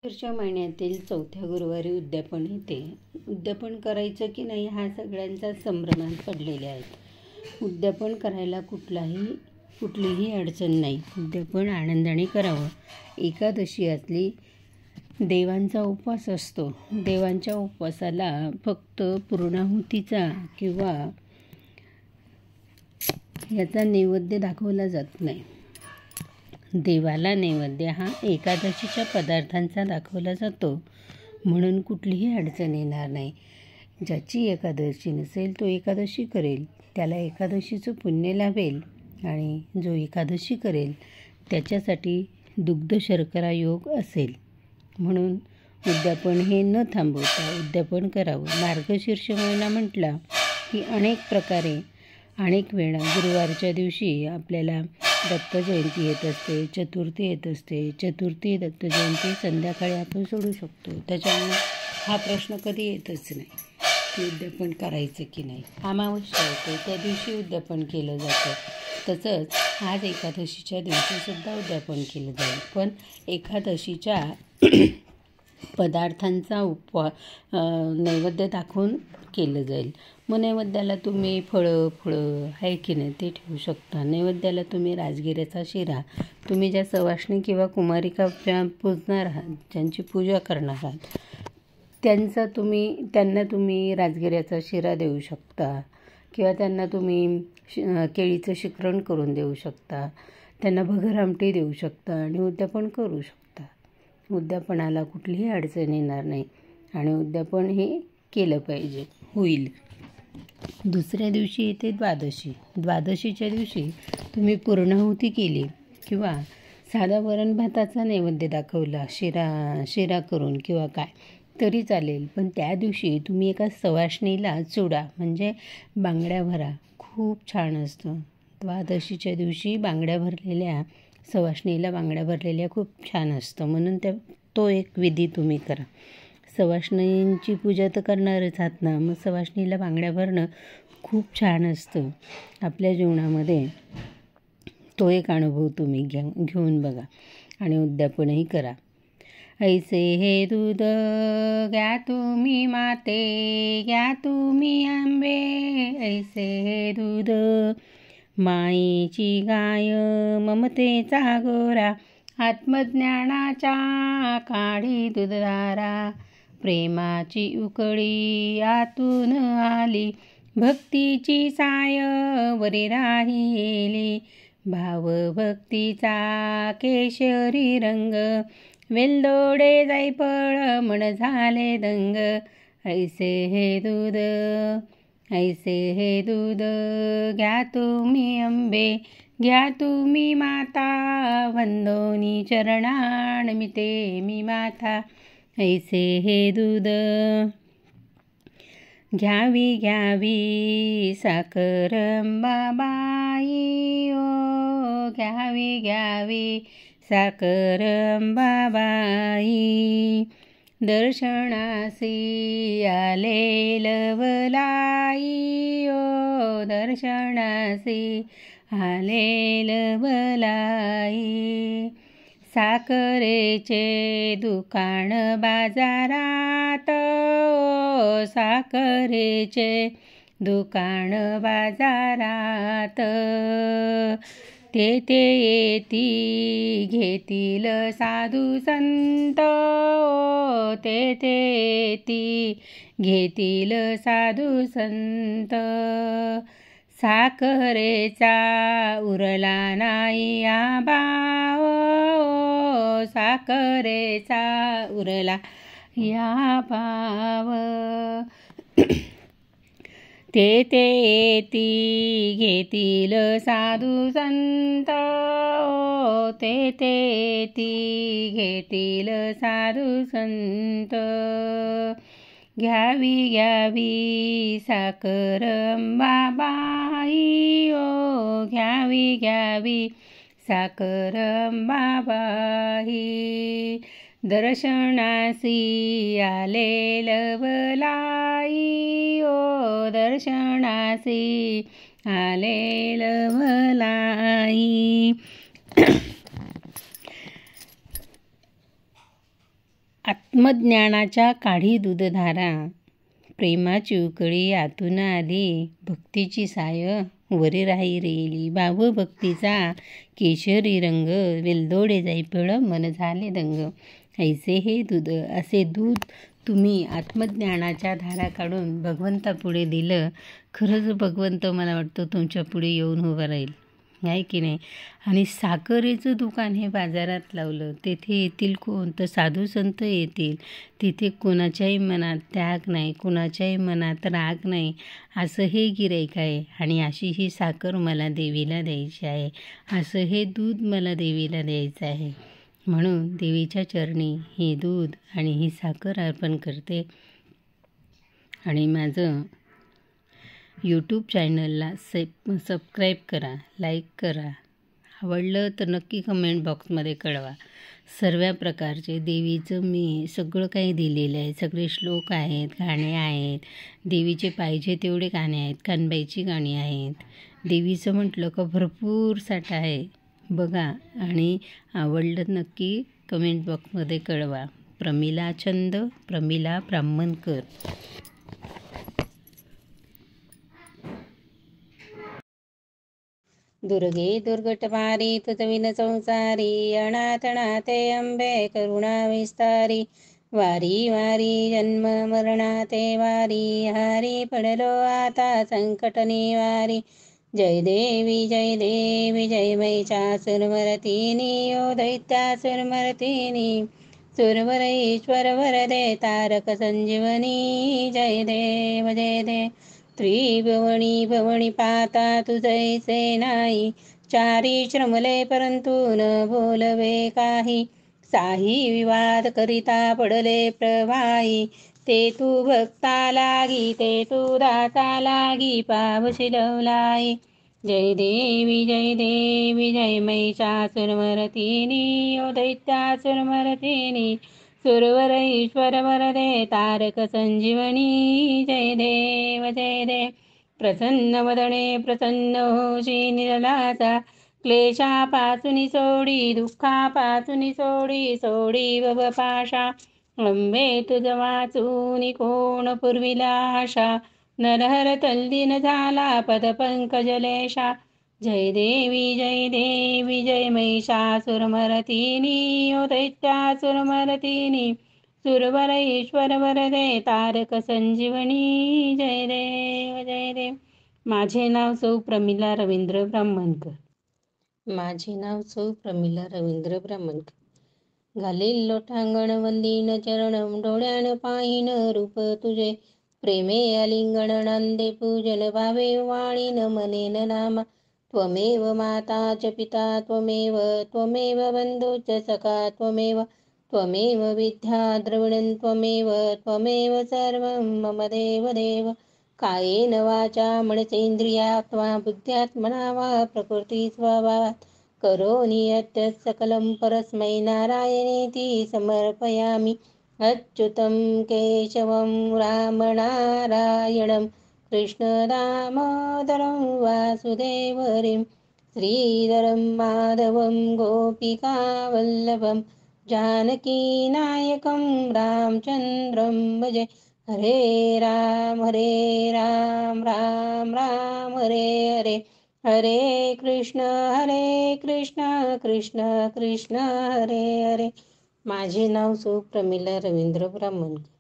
पुढच्या महिन्यातील चौथ्या गुरुवारी उद्यापन येते. उद्यापन करायचं की नाही हा सगळ्यांचा संभ्रमात पडलेले आहेत. उद्यापन करायला कुठलीही अडचण नाही. उद्यापन आनंदाने करावं. एकादशी असली देवांचा उपवास असतो. देवांच्या उपवासाला फक्त पूर्णाहुतीचा किंवा याचा नैवेद्य दाखवला जात नाही. देवाला नैवेद्य हा एकादशीच्या पदार्थांचा दाखवला जातो. म्हणून कुठलीही अडचण येणार नाही. ज्याची एकादशी नसेल तो एकादशी करेल, त्याला एकादशीचं पुण्य लाभेल. आणि जो एकादशी करेल त्याच्यासाठी दुग्ध शर्करा योग असेल. म्हणून उद्यापन हे न थांबवता उद्यापन करावं. मार्गशीर्ष महिना म्हटला की अनेक प्रकारे अनेक वेळा गुरुवारच्या दिवशी आपल्याला दत्त जयंती येत असते, चतुर्थी येत असते. चतुर्थी दत्त जयंती संध्याकाळी आपण सोडू शकतो. त्याच्यामुळे हा प्रश्न कधी येतच नाही की उद्यापन करायचं की नाही. अमावस्या येते त्या दिवशी उद्यापन केलं जातं. तसंच आज एकादशीच्या दिवशीसुद्धा उद्यापन केलं जाईल. पण एकादशीच्या पदार्थांचा नैवेद्य दाखवून केलं जाईल. मग नैवेद्याला तुम्ही फळं आहे की नाही ते ठेवू शकता. नैवेद्याला तुम्ही राजगिऱ्याचा शिरा, तुम्ही ज्या सवाष्णी किंवा कुमारिका पूजणार आहात, ज्यांची पूजा करणार आहात, त्यांना तुम्ही राजगिऱ्याचा शिरा देऊ शकता किंवा त्यांना तुम्ही केळीचं शिकरण करून देऊ शकता. त्यांना भगर आमटी देऊ शकता आणि उद्यापन करू शकता. उद्यापनाला कुठलीही अडचण येणार नाही आणि उद्यापन हे केलं पाहिजे, होईल. दुसऱ्या दिवशी येते द्वादशी. द्वादशीच्या दिवशी तुम्ही पूर्णाहुती केली किंवा साधा वरण भाताचा नैवेद्य दाखवला, शिरा करून किंवा काय तरी चालेल. पण त्या दिवशी तुम्ही एका सवाष्णीला चुडा म्हणजे बांगड्या भरा. खूप छान असतं. द्वादशीच्या दिवशी बांगड्या भरलेल्या सवाष्णीला बांगड्या भरलेल्या खूप छान असतं. म्हणून तो एक विधी तुम्ही करा. सवाष्णींची पूजा तर करणारच आहात ना, मग सवाष्णीला बांगड्या भरणं खूप छान असतं. आपल्या जीवनामध्ये तो एक अनुभव तुम्ही घेऊन बघा आणि उद्यापनही करा. ऐसे हे दूध घ्या तुम्ही माते, घ्या तुम्ही आंबे. ऐसे हे दूध माईची गाय, ममतेचा गोरा, आत्मज्ञानाच्या काढी दूधधारा. प्रेमाची उकळी आतून आली, भक्तीची साय वरी राहिली. भावभक्तीचा केशरी रंग, वेलदोडे जायफळ मन झाले दंग. ऐसे हे दूध, ऐसे हे दूध घ्या तुम्ही अंबे, घ्या तुम्ही माता. वंदोनी चरणानमिते मी माता. ऐसे हे दूध घ्यावी घ्यावी साखर अंबाबाई, ओ घ्यावी घ्यावी साखर अंबाबाई. दर्शनासी आले लवलाई, ओ दर्शनासी आले लवलाई. साखरेचे दुकान बाजारात, ओ साखरेचे दुकान बाजारात. तेथे येती घेतील साधू संत, ओ तेथे येती घेतील साधू संत. साखरेचा उरला नाही आबा, ओ साखरेचा उरला या भाव. तेथे येती घेतील साधू संत, ओ तेथे येती घेतील साधू संत. घ्यावी घ्यावी साखर अंबाबाई, ओ घ्यावी घ्यावी साखर अंबाबाई. दर्शनासी आले लवलाई, ओ दर्शनासी आले लवलाई. आत्मज्ञानाच्या काढी दूधधारा, प्रेमाची उकळी आतून आली, भक्तीची साय वरी राही रेली, भाव भक्तीचा केशरी रंग, वेलदोडे जायफळ मन झाले दंग. ऐसे हे दूध, असे दूध तुम्ही आत्मज्ञानाच्या धारा काढून भगवंतापुढे दिलं, खरंच भगवंत मला वाटतं तुमच्या पुढे येऊन उभा राहील, आहे की नाही. आणि साखरेचं दुकान हे बाजारात लावलं, तेथे येतील कोण, तर साधू संत येतील. तिथे कोणाच्याही मनात त्याग नाही, कोणाच्याही मनात राग नाही, असं हे गिऱ्हाईक आहे. आणि अशी ही साखर मला देवीला द्यायची आहे, असं हे दूध मला देवीला द्यायचं आहे. म्हणून देवीच्या चरणी हे दूध आणि ही साखर अर्पण करते. आणि माझं यूट्यूब चॅनलला सबस्क्राईब करा, लाईक करा. आवडलं तर नक्की कमेंट बॉक्समध्ये कळवा. सर्व प्रकारचे देवीचं मी सगळं काही दिलेलं आहे. सगळे श्लोक आहेत, गाणे आहेत, देवीचे पाहिजे तेवढे गाणे आहेत, कानबाईची गाणी आहेत. देवीचं म्हटलं का भरपूर साठा आहे, बघा. आणि आवडलं नक्की कमेंट बॉक्समध्ये कळवा. प्रमिला छंद, प्रमिला ब्राह्मणकर. दुर्गे दुर्गटमारी तुझविन संसारी, अनाथनाथे अंबे करुणा विस्तारी. वारी वारी जन्म मरणाते वारी, हारी पडलो आता संकट निवारी. जय देवी जय महिषासुरमर्दिनी, ओ दैत्यासुरमर्दिनी. सुरवर ईश्वर वरदे तारक संजीवनी. जय देव त्रिभुवनी भवनी पाता तुझैसे नाही. चारी श्रमले परंतु न बोलवे काही, साही विवाद करिता पडले प्रवाही. ते तू भक्ता लागी, ते तू दाता लागी, पावशी लवलाई. जय देवी जय महिषासुरमर्दिनी, ओ दैत्यासुरमर्दिनी. सुरवर ईश्वर वरदे तारक संजीवनी. जय देव प्रसन्न वदने प्रसन्न होशी निर्मलाचा, क्लेशापासून सोडी दुःखापासून सोडी भवपाशा. अंबे तुझ वाचून कोण पुरविला आशा, नरहर तल्लीन झाला पदपंकजलेशा. जय देवी जय महिषासुरमर्दिनी, ओ दैत्यासुरमर्दिनी. सुरवर ईश्वर वरदे तारक संजीवनी. जय देव माझे नाव सौ प्रमिला रवींद्र ब्राह्मणकर. माझे नाव सौ प्रमिला रवींद्र ब्राह्मणकर. घालील लोटांगण वंदीन चरण, डोळ्यान पाहिन रूप तुझे. प्रेमे आलिंगन नांदे पूजन, भावे वाणीन मनेन नामा. त्वमेव माता च पिता त्वमेव बंधुश्च सखा त्वमेव विद्या द्रविणं त्वमेव सर्वं मम देव. कायेन वाचा मनसेंद्रियात्मा बुद्ध्यात्मना वा प्रकृती स्वभावात्, करोमि यत् सकलं परस्मै नारायणेति समर्पयामि. अच्युतं केशवं रामनारायणं कृष्ण दामोदरं वासुदेवरिं, श्रीधरं माधवं गोपिकावल्लभं, जानकीनायकं रामचन्द्रं भजे. हरे राम राम राम हरे हरे, हरे कृष्ण कृष्ण कृष्ण हरे हरे. माझे नाव सौ प्रमिला रवींद्र ब्राह्मणकर.